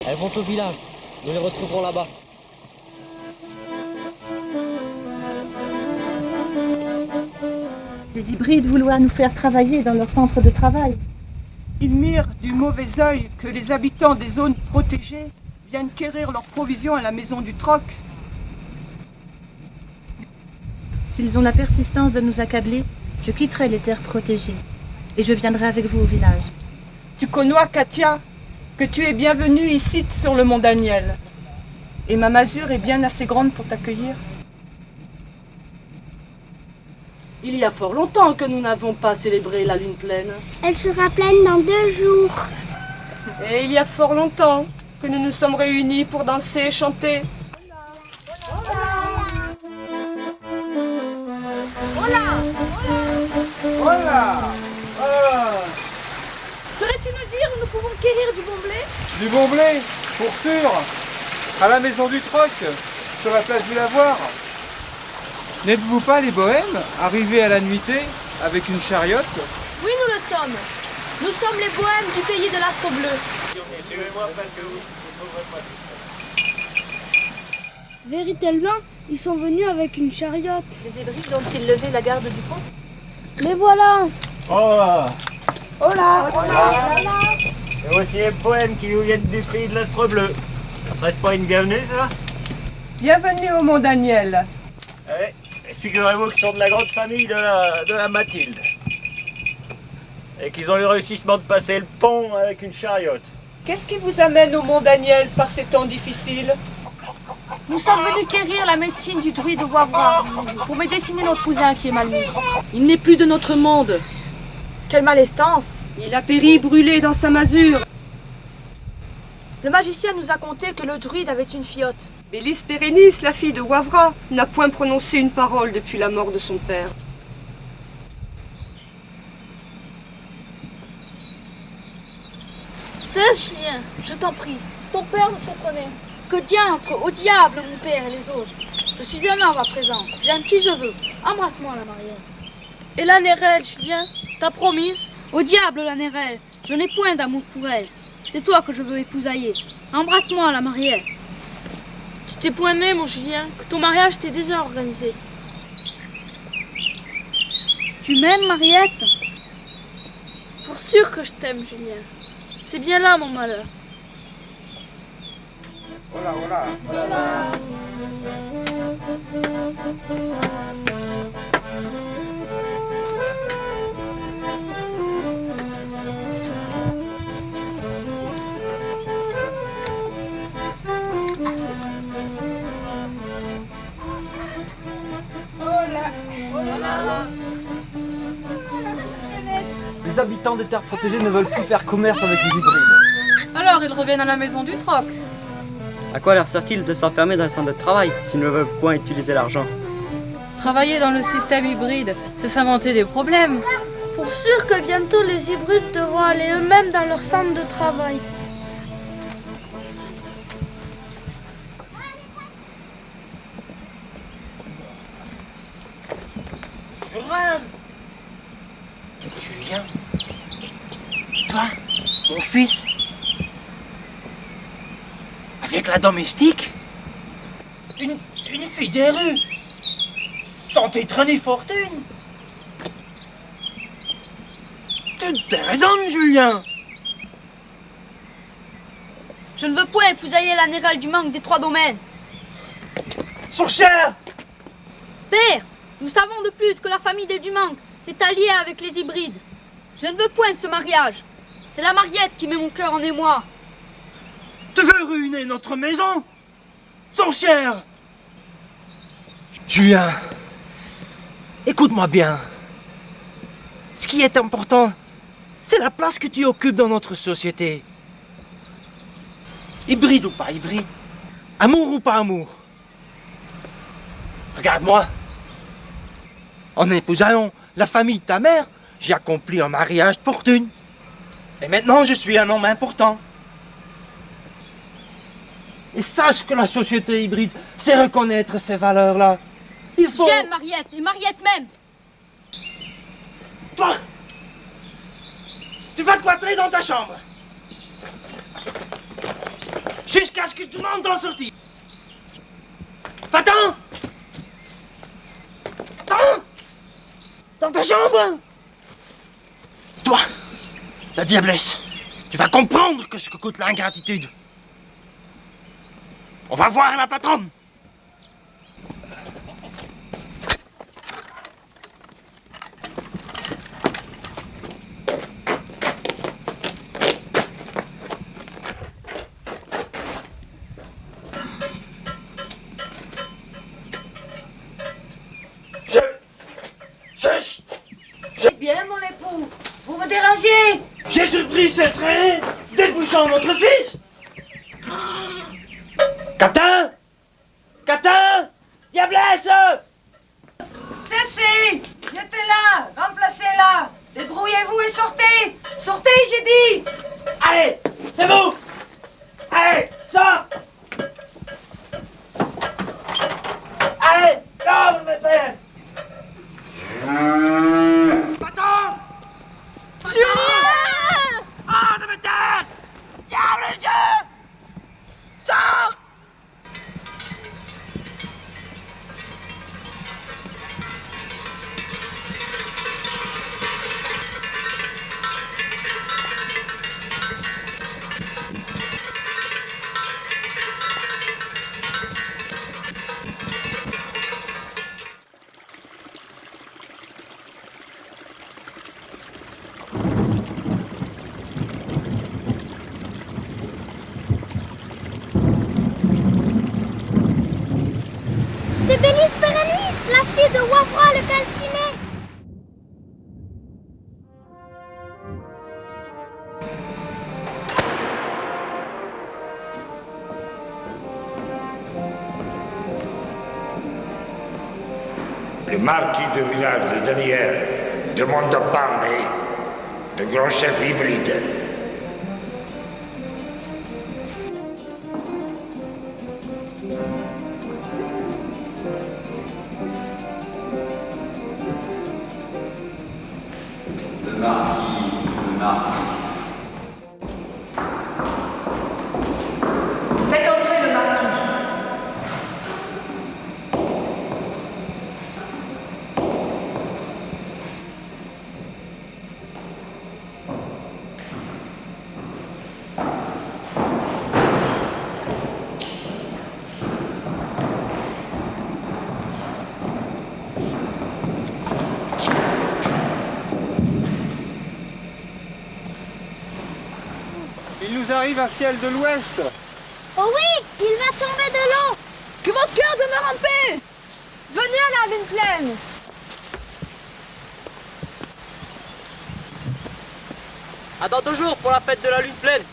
Elles vont au village. Nous les retrouverons là-bas. Les hybrides vouloir nous faire travailler dans leur centre de travail. Ils mirent du mauvais œil que les habitants des zones protégées viennent quérir leurs provisions à la maison du troc. S'ils ont la persistance de nous accabler, je quitterai les terres protégées et je viendrai avec vous au village. Tu connais, Katia, que tu es bienvenue ici sur le mont Daniel. Et ma masure est bien assez grande pour t'accueillir. Il y a fort longtemps que nous n'avons pas célébré la lune pleine. Elle sera pleine dans 2 jours. Et il y a fort longtemps que nous nous sommes réunis pour danser et chanter. Saurais-tu nous dire où nous pouvons quérir du bon blé? Du bon blé, pour sûr. À la maison du troc, sur la place du lavoir. N'êtes-vous pas les bohèmes, arrivés à la nuitée avec une chariote? Oui, nous le sommes. Nous sommes les bohèmes du pays de l'astre bleu. Véritablement, ils sont venus avec une chariote. Les hybrides ont-ils levé la garde du pont? Les voilà. Oh, Hola. et voici les poèmes qui nous viennent du pays de l'astre bleu. Ça serait pas une bienvenue, ça? Bienvenue au mont Daniel. Ouais. Et figurez-vous qu'ils sont de la grande famille de la Mathilde. Et qu'ils ont eu le réussissement de passer le pont avec une chariote. Qu'est-ce qui vous amène au mont Daniel par ces temps difficiles? Nous sommes venus quérir la médecine du druide de Wavra pour médeciner notre cousin qui est mal mis. Il n'est plus de notre monde. Quelle malestance! Il a péri brûlé dans sa masure. Le magicien nous a conté que le druide avait une filleotte. Mais Lys Pérénice, la fille de Wavra, n'a point prononcé une parole depuis la mort de son père. Cesse, Julien, je t'en prie, si ton père nous surprenait. Que diantre, au diable mon père et les autres. Je suis un homme à présent, j'aime qui je veux. Embrasse-moi la Mariette. Et la Nérelle, Julien, t'as promise? Au diable la Nérelle, je n'ai point d'amour pour elle. C'est toi que je veux épousailler. Embrasse-moi la Mariette. Tu t'es point né, mon Julien, que ton mariage t'est déjà organisé. Tu m'aimes, Mariette? Pour sûr que je t'aime, Julien. C'est bien là mon malheur. Voilà. Les habitants des terres protégées ne veulent plus faire commerce avec les hybrides. Alors ils reviennent à la maison du troc. À quoi leur sert-il de s'enfermer dans un centre de travail s'ils ne veulent point utiliser l'argent? Travailler dans le système hybride, c'est s'inventer des problèmes. Pour sûr que bientôt les hybrides devront aller eux-mêmes dans leur centre de travail. Je rêve. Julien, toi, mon fils, avec la domestique, une fille des rues, sans titre ni fortune. Tu as raison, Julien. Je ne veux point épousailler la Nérelle du manque des 3 domaines. Son cher. Père, nous savons de plus que la famille des Dumanque s'est alliée avec les hybrides. Je ne veux point de ce mariage. C'est la Mariette qui met mon cœur en émoi. Tu veux ruiner notre maison? Son cher. Julien, écoute-moi bien. Ce qui est important, c'est la place que tu occupes dans notre société. Hybride ou pas hybride, amour ou pas amour. Regarde-moi. En épousant la famille de ta mère, j'ai accompli un mariage de fortune. Et maintenant, je suis un homme important. Et sache que la société hybride sait reconnaître ces valeurs-là. Il faut... J'aime Mariette, et Mariette même. Toi, tu vas te cloîtrer dans ta chambre. jusqu'à ce que tout le monde en sorte. Va-t'en! Attends! Dans ta chambre! Toi, la diablesse, tu vas comprendre que ce que coûte l'ingratitude. On va voir la patronne. Bien, mon époux, vous me dérangez. J'ai surpris ce train débouchant votre fils. Catin! Catin! Diablesse! Cessez. J'étais là, remplacez-la. Débrouillez-vous et sortez. Sortez, j'ai dit. Allez, c'est vous! Allez, sors! Allez, là, vous mettez! Patron! Julien! Ah, de me tête! Diable de Dieu! Sors! C'est Bélis Bérénice, la fille de Wavra le calciné. Le marquis de village de Daniel demande à parler le grand chef hybride. Le marquis. Faites entrer le marquis. Il nous arrive un ciel de l'ouest. Oh oui, il va tomber de l'eau. Que votre cœur demeure en paix. Venez à la Gwynplaine. À dans 2 jours pour la fête de la lune pleine.